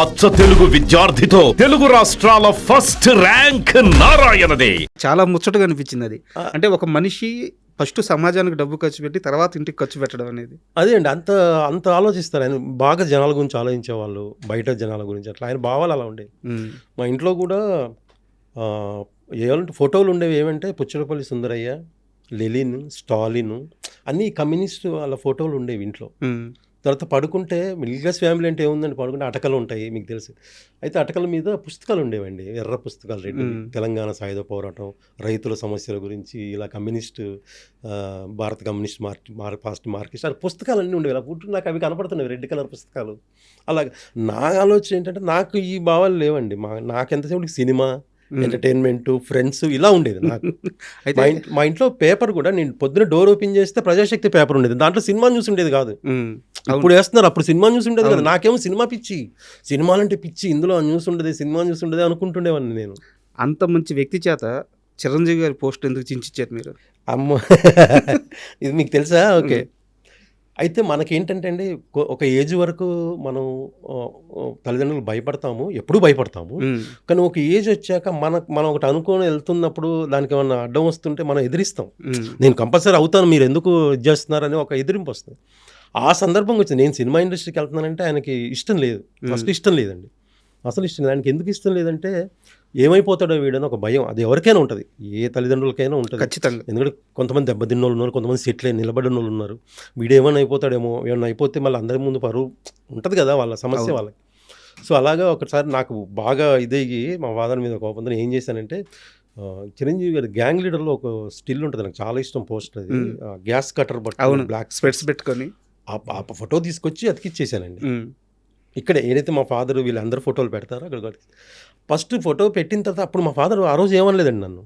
అచ్చ తెలుగు విద్యార్థితో తెలుగు రాష్ట్రాల first rank నారాయణదే. చాలా ముచ్చటగా అనిపించింది అది. అంటే ఒక మనిషి ఫస్ట్ సమాజానికి డబ్బు ఖర్చు పెట్టి తర్వాత ఇంటికి ఖర్చు పెట్టడం అనేది. అదే అండి, అంత అంత ఆలోచిస్తారు ఆయన. బాగా జనాల గురించి ఆలోచించేవాళ్ళు, బయట జనాల గురించి. అట్లా ఆయన భావాలు అలా ఉండేవి. మా ఇంట్లో కూడా ఏమంటే ఫోటోలు ఉండేవి. ఏమంటే పుచ్చలపల్లి సుందరయ్య, లెనిన్, స్టాలిన్ అన్నీ కమ్యూనిస్ట్ వాళ్ళ ఫోటోలు ఉండేవి ఇంట్లో. తర్వాత పడుకుంటే మిడిల్ క్లాస్ ఫ్యామిలీ అంటే ఏముందండి, పడుకుంటే అటకలు ఉంటాయి, మీకు తెలుసు. అయితే అటకల మీద పుస్తకాలు ఉండేవండి, ఎర్ర పుస్తకాలు, రెండు తెలంగాణ సాయుధ పోరాటం, రైతుల సమస్యల గురించి, ఇలా కమ్యూనిస్ట్, భారత కమ్యూనిస్ట్ పార్టీ మార్కిస్ట్ అలా పుస్తకాలు అన్నీ ఉండేవి. అలా పుట్టు నాకు అవి కనపడుతున్నాయి, రెడ్ కలర్ పుస్తకాలు. అలాగే నా ఆలోచన ఏంటంటే నాకు ఈ భావాలు లేవండి. నాకెంతసేపు సినిమా, ఎంటర్టైన్మెంట్, ఫ్రెండ్స్ ఇలా ఉండేది నాకు. అయితే మా ఇంట్లో పేపర్ కూడా నేను పొద్దున డోర్ ఓపెన్ చేస్తే ప్రజాశక్తి పేపర్ ఉండేది, దాంట్లో సినిమా న్యూస్ ఉండేది కాదు. ఇప్పుడు వేస్తున్నారు, అప్పుడు సినిమా న్యూస్ ఉండేది కదా. నాకేమో సినిమా పిచ్చి, సినిమాలంటే పిచ్చి, ఇందులో న్యూస్ ఉండదు, సినిమా న్యూస్ ఉండదు అనుకుంటుండేవాడిని నేను. అంత మంచి వ్యక్తి చేత చిరంజీవి గారి పోస్ట్ ఎందుకు చించారు మీరు? అమ్మ ఇది మీకు తెలుసా? ఓకే. అయితే మనకేంటంటే అండి, ఒక ఏజ్ వరకు మనం తల్లిదండ్రులు భయపడతాము, ఎప్పుడూ భయపడతాము. కానీ ఒక ఏజ్ వచ్చాక మనం ఒకటి అనుకొని వెళ్తున్నప్పుడు దానికి ఏమన్నా అడ్డం వస్తుంటే మనం ఎదిరిస్తాం. నేను కంపల్సరీ అవుతాను, మీరు ఎందుకు ఇది చేస్తున్నారని ఒక ఎదిరింపు వస్తుంది. ఆ సందర్భంగా వచ్చింది. నేను సినిమా ఇండస్ట్రీకి వెళ్తున్నానంటే ఆయనకి ఇష్టం లేదు, ఫస్ట్ ఇష్టం లేదండి, అసలు ఇష్టం లేదు. ఆయనకి ఎందుకు ఇష్టం లేదంటే ఏమైపోతాడో వీడని ఒక భయం. అది ఎవరికైనా ఉంటుంది, ఏ తల్లిదండ్రులకైనా ఉంటుంది ఖచ్చితంగా. ఎందుకంటే కొంతమంది దెబ్బతిన్న వాళ్ళు ఉన్నారు, కొంతమంది సెటిల్ అయి నిలబడిన వాళ్ళు ఉన్నారు. వీడు ఏమైనా అయిపోతాడేమో, ఏమైనా అయిపోతే మళ్ళీ అందరి ముందు పరువు ఉంటుంది కదా, వాళ్ళ సమస్య వాళ్ళకి. సో అలాగా ఒకసారి నాకు బాగా ఇదయ్యి మా ఫాదర్ మీద కోపంతో ఏం చేశానంటే, చిరంజీవి గారి గ్యాంగ్ లీడర్లో ఒక స్టిల్ ఉంటుంది, నాకు చాలా ఇష్టం పోస్టర్. అది గ్యాస్ కటర్ బట్ బ్లాక్ స్పెట్స్ పెట్టుకొని ఆ ఫోటో తీసుకొచ్చి అతికిచ్చేసానండి. ఇక్కడ ఏదైతే మా ఫాదర్ వీళ్ళందరూ ఫోటోలు పెడతారో అక్కడ ఫస్ట్ ఫోటో పెట్టిన తర్వాత అప్పుడు మా ఫాదర్ ఆ రోజు ఏమనలేదండి నన్ను.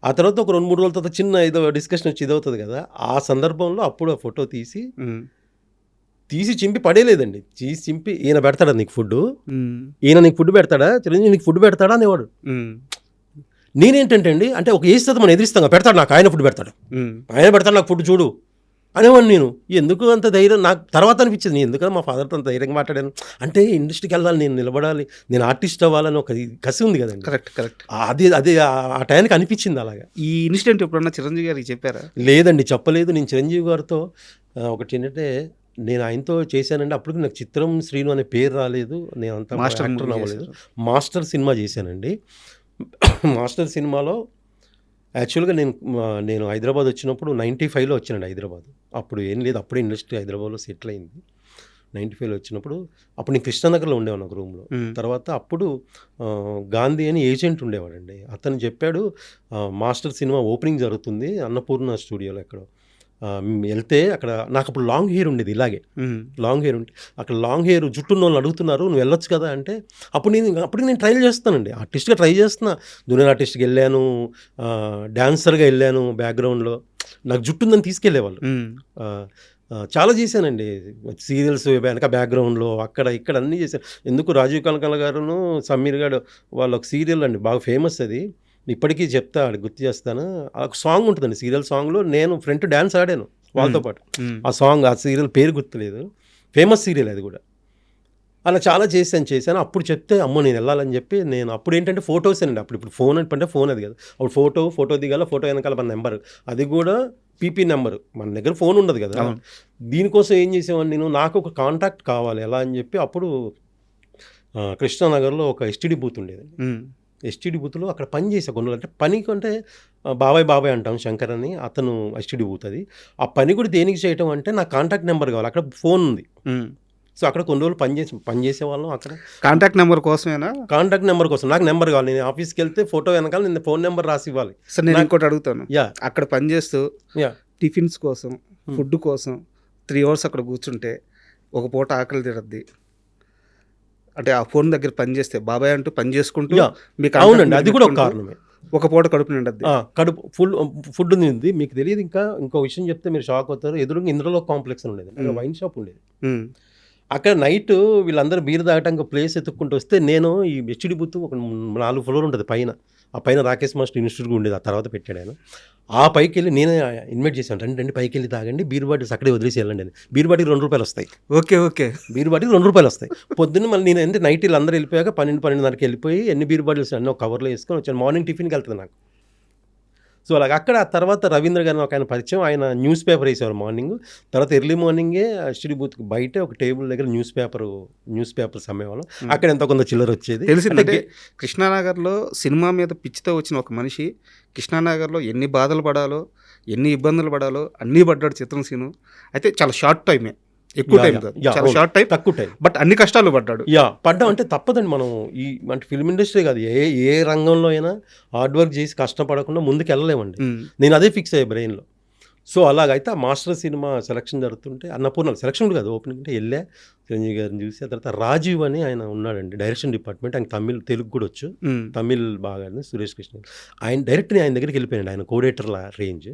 ఆ తర్వాత ఒక 2-3 రోజుల తర్వాత చిన్న ఏదో డిస్కషన్ వచ్చి ఇదవుతుంది కదా, ఆ సందర్భంలో అప్పుడు ఆ ఫోటో తీసి చింపి పడేలేదండి. చింపి ఈయన పెడతాడా నీకు ఫుడ్, ఈయన నీకు ఫుడ్ పెడతాడా, చిరంజీవి నీకు ఫుడ్ పెడతాడా అనేవాడు. నేనేంటంటే అండి, అంటే ఒక ఏజ్ తర్వాత మనం ఎదిరిస్తాం, పెడతాడు నాకు, ఆయన ఫుడ్ పెడతాడు, ఆయన పెడతాడు నాకు ఫుడ్ చూడు అనేవాడిని నేను. ఎందుకు అంత ధైర్యం నాకు తర్వాత అనిపించింది, నేను ఎందుకని మా ఫాదర్తో అంత ధైర్యంగా మాట్లాడాను అంటే, ఇండస్ట్రీకి వెళ్ళాలి, నేను నిలబడాలి, నేను ఆర్టిస్ట్ అవ్వాలని ఒక కసి ఉంది కదండి. కరెక్ట్. అది ఆ టైంకి అనిపించింది అలాగా. ఈ ఇన్సిడెంట్ ఎప్పుడన్నా చిరంజీవి గారికి చెప్పారా? లేదండి, చెప్పలేదు. నేను చిరంజీవి గారితో ఒకటి ఏంటంటే, నేను ఆయనతో చేశానండి, అప్పటికి నాకు చిత్రం శ్రీను అనే పేరు రాలేదు, నేను అంత యాక్టర్ అవ్వలేదు. మాస్టర్ సినిమా చేశానండి. మాస్టర్ సినిమాలో యాక్చువల్గా నేను హైదరాబాద్ వచ్చినప్పుడు 95లో వచ్చానండి హైదరాబాద్. అప్పుడు ఏం లేదు, అప్పుడే ఇండస్ట్రీ హైదరాబాద్లో సెటిల్ అయింది. 95లో వచ్చినప్పుడు అప్పుడు నేను కృష్ణానగర్లో ఉండేవాను ఒక రూమ్లో. తర్వాత అప్పుడు గాంధీ అని ఏజెంట్ ఉండేవాడండి, అతను చెప్పాడు మాస్టర్ సినిమా ఓపెనింగ్ జరుగుతుంది అన్నపూర్ణ స్టూడియోలో ఎక్కడో, వెళ్తే అక్కడ నాకు అప్పుడు లాంగ్ హెయిర్ ఉండేది, ఇలాగే లాంగ్ హెయిర్ ఉంటే అక్కడ లాంగ్ హెయిర్ జుట్టున్న వాళ్ళు అడుగుతున్నారు, నువ్వు వెళ్ళొచ్చు కదా అంటే, అప్పటికి నేను ట్రై చేస్తానండి, ఆర్టిస్ట్గా ట్రై చేస్తున్నా. జూనియర్ ఆర్టిస్ట్కి వెళ్ళాను, డాన్సర్గా వెళ్ళాను, బ్యాక్గ్రౌండ్లో నాకు జుట్టు ఉందని తీసుకెళ్ళేవాళ్ళు. చాలా చేశానండి, సీరియల్స్ వెనక బ్యాక్గ్రౌండ్లో అక్కడ ఇక్కడ అన్నీ చేశాను. ఎందుకు రాజీవ్ కనకాల గారును సమీర్ గారు వాళ్ళ ఒక సీరియల్ అండి, బాగా ఫేమస్ అది, ఇప్పటికీ చెప్తా, గుర్తు చేస్తాను. ఒక సాంగ్ ఉంటుందండి సీరియల్ సాంగ్లో, నేను ఫ్రంట్ డ్యాన్స్ ఆడాను వాళ్ళతో పాటు. ఆ సీరియల్ పేరు గుర్తులేదు, ఫేమస్ సీరియల్ అది కూడా. అలా చాలా చేశాను. అప్పుడు చెప్తే అమ్మో నేను వెళ్ళాలని చెప్పి, నేను అప్పుడు ఏంటంటే ఫొటోస్ అండి, ఇప్పుడు ఫోన్ అంటే ఫోన్ అది కదా, అప్పుడు ఫోటో దిగాల, ఫోటో వెనకాల మన నెంబర్, అది కూడా పీపీ నెంబర్, మన దగ్గర ఫోన్ ఉండదు కదా. దీనికోసం ఏం చేసేవాడిని నేను, నాకు ఒక కాంటాక్ట్ కావాలి ఎలా అని చెప్పి, అప్పుడు కృష్ణానగర్లో ఒక ఎస్టీడీ బూత్ ఉండేదండి. ఎస్టీడీ బూత్లో అక్కడ పని చేసే కొన్ని, అంటే పని కంటే బాబాయ్ అంటాం, శంకర్ అని, అతను ఎస్టీడీ బూత్ అది. ఆ పని కూడా దేనికి చేయటం అంటే, నాకు కాంటాక్ట్ నెంబర్ కావాలి, అక్కడ ఫోన్ ఉంది. సో అక్కడ కొన్ని రోజులు పని చేసేవాళ్ళం అక్కడ. కాంటాక్ట్ నెంబర్ కోసమేనా? కాంటాక్ట్ నెంబర్ కోసం నాకు నెంబర్ కావాలి. నేను ఆఫీస్కి వెళ్తే ఫోటో వెనకాల నేను ఫోన్ నెంబర్ రాసి ఇవ్వాలి. సార్ నేను ఇంకోటి అడుగుతాను, అక్కడ పనిచేస్తూ టిఫిన్స్ కోసం, ఫుడ్ కోసం 3 hours అక్కడ కూర్చుంటే ఒక పూట ఆకలి తిరద్ది అంటే, ఆ ఫోన్ దగ్గర పని చేస్తే బాబాయ్ అంటూ పని చేసుకుంటూ మీకు, అవునండి అది కూడా ఒక కారణమే, ఒక పూట కడుపు నిండద్ది, కడుపు ఫుడ్ ఉంది. మీకు తెలియదు, ఇంకో విషయం చెప్తే మీరు షాక్ అవుతారు. ఎదురుగా ఇంద్రలో కాంప్లెక్స్ అని ఉండేది, వైన్ షాప్ ఉండేది. అక్కడ నైట్ వీళ్ళందరూ బీర్ తాగటానికి ప్లేస్ ఎత్తుక్కుంటూ వస్తే, నేను ఈ హెచ్డి బూత్ ఒక 4 ఫ్లోర్ ఉంటుంది పైన, ఆ పైన రాకేష్ మాస్టర్ ఇన్స్టిట్యూట్ ఉండేది, ఆ తర్వాత పెట్టాడు ఆయన. ఆ పైకి వెళ్ళి నేనే ఇన్వైట్ చేశాను, రండి పైకి వెళ్ళి తాగండి, బీర్ బాటిల్స్ అక్కడే వదిలేసి వెళ్ళండి అని. బీర్ బాటిల్ ₹2 వస్తాయి. ఓకే. బీర్ బాటిల్ ₹2 వస్తాయి. పొద్దున్న మళ్ళీ నేను అంటే నైట్ వీళ్ళు అందరూ వెళ్ళిపోయాక 12-12:30కి వెళ్ళిపోయి ఎన్ని బీర్ బాటిల్స్ అన్నీ ఒక కవర్లో వేసుకొని వచ్చాను. మార్నింగ్ టిఫిన్కి వెళ్తుంది నాకు. సో అలాగ అక్కడ ఆ తర్వాత రవీంద్ర గారిని ఒక ఆయన పరిచయం, ఆయన న్యూస్ పేపర్ వేసేవారు మార్నింగ్. తర్వాత ఎర్లీ మార్నింగే స్టడీ బూత్కి బయట ఒక టేబుల్ దగ్గర న్యూస్ పేపర్స్ అమ్మేవాళ్ళం. అక్కడ ఎంతో కొంత చిల్లర వచ్చేది. తెలిసిందంటే కృష్ణానగర్లో సినిమా మీద పిచ్చితో వచ్చిన ఒక మనిషి కృష్ణానగర్లో ఎన్ని బాధలు పడాలో, ఎన్ని ఇబ్బందులు పడాలో అన్నీ పడ్డాడు చిత్రం సీను. అయితే చాలా షార్ట్ టైమే, ఎక్కువ టైం కాదు, చాలా షార్ట్ టైం, తక్కువ టైం, బట్ అన్ని కష్టాలు పడ్డాడు. పడ్డాం అంటే తప్పదండి. మనం ఈ అంటే ఫిల్మ్ ఇండస్ట్రీ కాదు, ఏ రంగంలో అయినా హార్డ్ వర్క్ చేసి కష్టపడకుండా ముందుకు వెళ్ళలేమండి. నేను అదే ఫిక్స్ అయ్యే బ్రెయిన్లో. సో అలాగైతే ఆ మాస్టర్ సినిమా సెలక్షన్ జరుగుతుంటే అన్నపూర్ణ సెలక్షన్ కాదు, ఓపెనింగ్ అంటే వెళ్ళా, చిరంజీవి గారిని చూసి. ఆ తర్వాత రాజీవ్ అని ఆయన ఉన్నాడండి, డైరెక్షన్ డిపార్ట్మెంట్, ఆయన తెలుగు కూడా వచ్చు, తమిళ్ బాగా, సురేష్ కృష్ణ. ఆయన డైరెక్ట్ని ఆయన దగ్గరికి వెళ్ళిపోయాడు, ఆయన కోఆర్డినేటర్ల రేంజ్.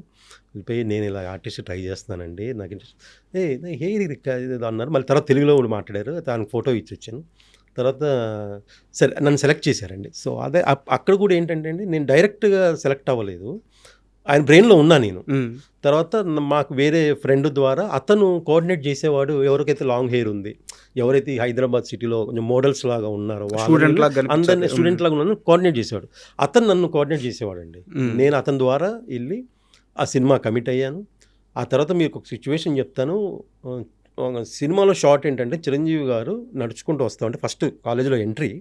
వెళ్ళిపోయి నేను ఇలా ఆర్టిస్ట్ ట్రై చేస్తున్నానండి, నాకు ఇంట్రెస్ట్ ఇది అన్నారు. మళ్ళీ తర్వాత తెలుగులో కూడా మాట్లాడారు, దానికి ఫోటో ఇచ్చి వచ్చాను. తర్వాత సరే నన్ను సెలెక్ట్ చేశారండి. సో అదే అక్కడ కూడా ఏంటంటే అండి, నేను డైరెక్ట్గా సెలెక్ట్ అవ్వలేదు, ఆయన బ్రెయిన్లో ఉన్నా నేను. తర్వాత మాకు వేరే ఫ్రెండ్ ద్వారా అతను కోఆర్డినేట్ చేసేవాడు, ఎవరికైతే లాంగ్ హెయిర్ ఉంది, ఎవరైతే హైదరాబాద్ సిటీలో కొంచెం మోడల్స్ లాగా ఉన్నారో అందరినీ స్టూడెంట్ లాగా ఉన్నాను కోఆర్డినేట్ చేసేవాడు. అతను నన్ను కోఆర్డినేట్ చేసేవాడు అండి. నేను అతని ద్వారా వెళ్ళి ఆ సినిమా కమిట్ అయ్యాను. ఆ తర్వాత మీకు ఒక సిచ్యువేషన్ చెప్తాను. సినిమాలో షార్ట్ ఏంటంటే, చిరంజీవి గారు నడుచుకుంటూ వస్తూ ఉంటే ఫస్ట్ కాలేజీలో ఎంట్రీ,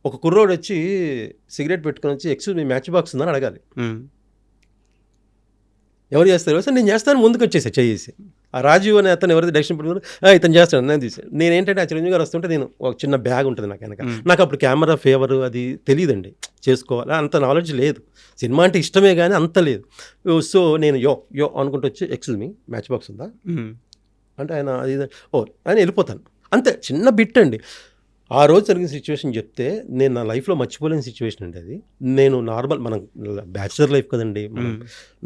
ఒక కుర్రోడు వచ్చి సిగరెట్ పెట్టుకొని వచ్చి ఎక్స్క్యూజ్ మీ మ్యాచ్ బాక్స్ ఉందని అడగాలి. ఎవరు చేస్తారు సార్? నేను చేస్తాను, ముందుకు వచ్చేసా చేసి. ఆ రాజీవ్ అనే అతను ఎవరైతే డైరెక్షన్ పెట్టుకున్నారు, ఇతను చేస్తాను, నేను తీసాను. నేను ఏంటంటే ఆ చిరంజీవి గారు వస్తుంటే నేను ఒక చిన్న బ్యాగ్ ఉంటుంది నాకు వెనక, నాకు అప్పుడు కెమెరా ఫేవర్ అది తెలియదండి, చేసుకోవాలి అంత నాలెడ్జ్ లేదు, సినిమా అంటే ఇష్టమే కానీ అంత లేదు. సో నేను యో అనుకుంటూ వచ్చి ఎక్స్క్యూజ్ మీ మ్యాచ్ బాక్స్ ఉందా అంటే ఆయన అది ఆయన వెళ్ళిపోతాను, అంతే. చిన్న బిట్ అండి. ఆ రోజు జరిగిన సిచ్యువేషన్ చెప్తే నేను నా లైఫ్లో మర్చిపోలేని సిచ్యువేషన్ అండి అది. నేను నార్మల్, మనం బ్యాచులర్ లైఫ్ కదండి, మనం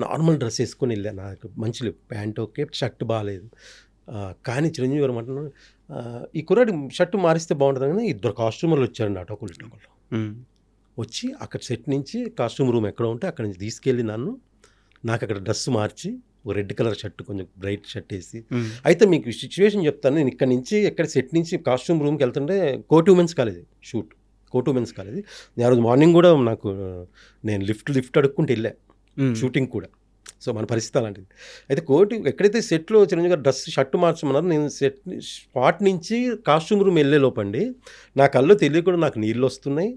నార్మల్ డ్రెస్ వేసుకొని వెళ్ళాను, నాకు మంచి ప్యాంట్ ఓకే, షర్ట్ బాగాలేదు. కానీ చిరంజీవి గారు అంటున్నాను, ఈ కుర్రాడి షర్ట్ మారిస్తే బాగుంటుంది కానీ 2 కాస్ట్యూమర్లు వచ్చారండి ఒకళ్ళు వచ్చి అక్కడ సెట్ నుంచి కాస్ట్యూమ్ రూమ్ ఎక్కడ ఉంటే అక్కడ నుంచి తీసుకెళ్ళి నాకు అక్కడ డ్రెస్ మార్చి ఒక రెడ్ కలర్ షర్ట్, కొంచెం బ్రైట్ షర్ట్ వేసి. అయితే మీకు సిచ్యువేషన్ చెప్తాను, నేను ఇక్కడ నుంచి ఎక్కడ సెట్ నుంచి కాస్ట్యూమ్ రూమ్కి వెళ్తుంటే కోటి ఉమెన్స్ కాలేజ్ షూట్, కోటి ఉమెన్స్ కాలేజ్. నేను ఆ రోజు మార్నింగ్ కూడా నేను లిఫ్ట్ అడుక్కుంటూ వెళ్ళా షూటింగ్ కూడా. సో మన పరిస్థితి అలాంటిది. అయితే ఎక్కడైతే సెట్లో చిరంజీవి గారు డ్రెస్ షర్ట్ మార్చమన్నారు, నేను స్పాట్ నుంచి కాస్ట్యూమ్ రూమ్ వెళ్ళే లోపండి నా కళ్ళు తెలియకుండా నాకు నీళ్ళు వస్తున్నాయి,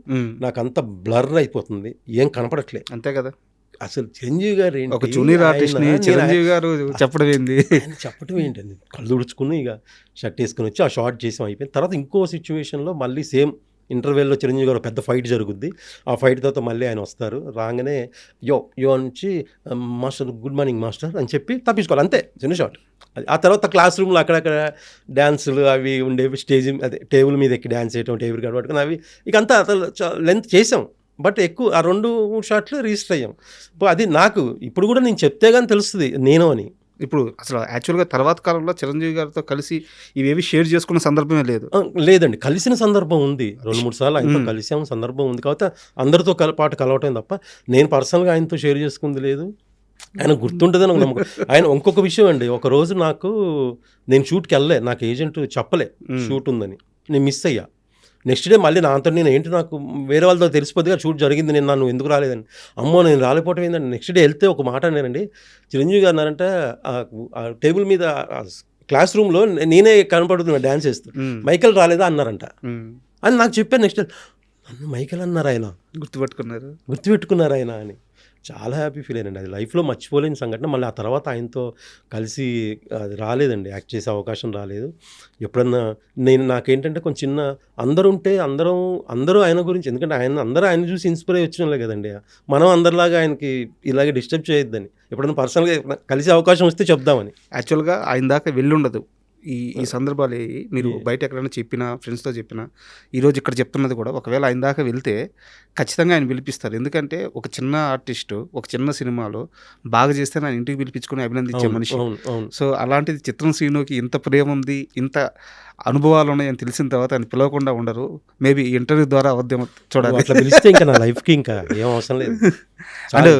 నాకు అంత బ్లర్ అయిపోతుంది, ఏం కనపడట్లే. అంతే కదా, అసలు చిరంజీవి గారు ఏంటి, ఒక జూనియర్ ఆర్టిస్ట్ చిరంజీవి గారు చెప్పడం ఏంటండి, కళ్ళు తుడుచుకుని ఇక షర్ట్ వేసుకుని వచ్చి ఆ షార్ట్ చేసాం, అయిపోయింది. తర్వాత ఇంకో సిచ్యువేషన్లో మళ్ళీ సేమ్ ఇంటర్వెల్లో చిరంజీవి గారు పెద్ద ఫైట్ జరుగుద్ది. ఆ ఫైట్ తర్వాత మళ్ళీ ఆయన వస్తారు, రాగానే యో నుంచి మాస్టర్ గుడ్ మార్నింగ్ మాస్టర్ అని చెప్పి తప్పించుకోవాలి, అంతే చిన్న షార్ట్. ఆ తర్వాత క్లాస్ రూమ్లో అక్కడక్కడ డ్యాన్సులు అవి ఉండేవి, స్టేజ్ అదే టేబుల్ మీద ఎక్కి డ్యాన్స్ చేయటం, టేబుల్ కాడ పట్టుకుని అవి ఇక అంతా అసలు లెంత్ చేసాం. బట్ ఎక్కువ ఆ 2 షాట్లు రిజిస్టర్ అయ్యాం. అది నాకు ఇప్పుడు కూడా నేను చెప్తే కానీ తెలుస్తుంది నేను అని. ఇప్పుడు అసలు యాక్చువల్గా తర్వాత కాలంలో చిరంజీవి గారితో కలిసి ఇవేవి షేర్ చేసుకున్న సందర్భమే లేదండి. కలిసిన సందర్భం ఉంది, 2-3 సార్లు ఆయనతో కలిసాము, సందర్భం ఉంది. కాబట్టి అందరితో పాటు కలవటం తప్ప నేను పర్సనల్గా ఆయనతో షేర్ చేసుకుంది లేదు. ఆయన గుర్తుంటుందని ఒక నమ్మకం. ఆయన ఇంకొక విషయం అండి, ఒక రోజు నేను షూట్కి వెళ్ళలే, నాకు ఏజెంట్ చెప్పలే షూట్ ఉందని, నేను మిస్ అయ్యా. నెక్స్ట్ డే మళ్ళీ నాతో నాకు వేరే వాళ్ళతో తెలిసిపోద్దిగా షూట్ జరిగింది, నన్ను ఎందుకు రాలేదని. అమ్మో నేను రాలేకపోవటం ఏంటంటే నెక్స్ట్ డే వెళ్తే ఒక మాట అన్నారండి, చిరంజీవి గారు అన్నారంటే ఆ టేబుల్ మీద క్లాస్ రూమ్లో నేనే కనపడుతున్నా డ్యాన్స్ చేస్తూ, మైకల్ రాలేదా అన్నారంట అని నాకు చెప్పాను. నెక్స్ట్ డే మైకల్ అన్నారు, ఆయన గుర్తుపెట్టుకున్నారు ఆయన అని. చాలా హ్యాపీ ఫీల్ అయ్యానండి, అది లైఫ్లో మర్చిపోలేని సంఘటన. మళ్ళీ ఆ తర్వాత ఆయనతో కలిసి అది రాలేదండి, యాక్ట్ చేసే అవకాశం రాలేదు. ఎప్పుడన్నా నాకేంటంటే కొంచెం చిన్న అందరూ ఆయన గురించి, ఎందుకంటే ఆయన చూసి ఇన్స్పైర్ అయ్యి వచ్చినలే కదండి, మనం అందరిలాగా ఆయనకి ఇలాగే డిస్టర్బ్ చేయొద్దని, ఎప్పుడన్నా పర్సనల్గా కలిసే అవకాశం వస్తే చెప్దామని. యాక్చువల్గా ఆయన దాకా వెళ్ళుండదు ఈ సందర్భాలు మీరు బయట ఎక్కడైనా చెప్పినా, ఫ్రెండ్స్తో చెప్పినా, ఈరోజు ఇక్కడ చెప్తున్నది కూడా ఒకవేళ ఆయన దాకా వెళ్తే ఖచ్చితంగా ఆయన పిలిపిస్తారు. ఎందుకంటే ఒక చిన్న ఆర్టిస్టు ఒక చిన్న సినిమాలో బాగా చేస్తే ఆయన ఇంటికి పిలిపించుకొని అభినందించే మనిషి. సో అలాంటిది చిత్రం శ్రీనుకి ఇంత ప్రేమ ఉంది, ఇంత అనుభవాలు ఉన్నాయని తెలిసిన తర్వాత ఆయన పిలవకుండా ఉండరు. మేబీ ఇంటర్వ్యూ ద్వారా అవద్దేమో చూడాలి. అట్లా పిలిస్తే ఇంకా నా లైఫ్కి ఇంకా ఏం అవసరం లేదు. అండ్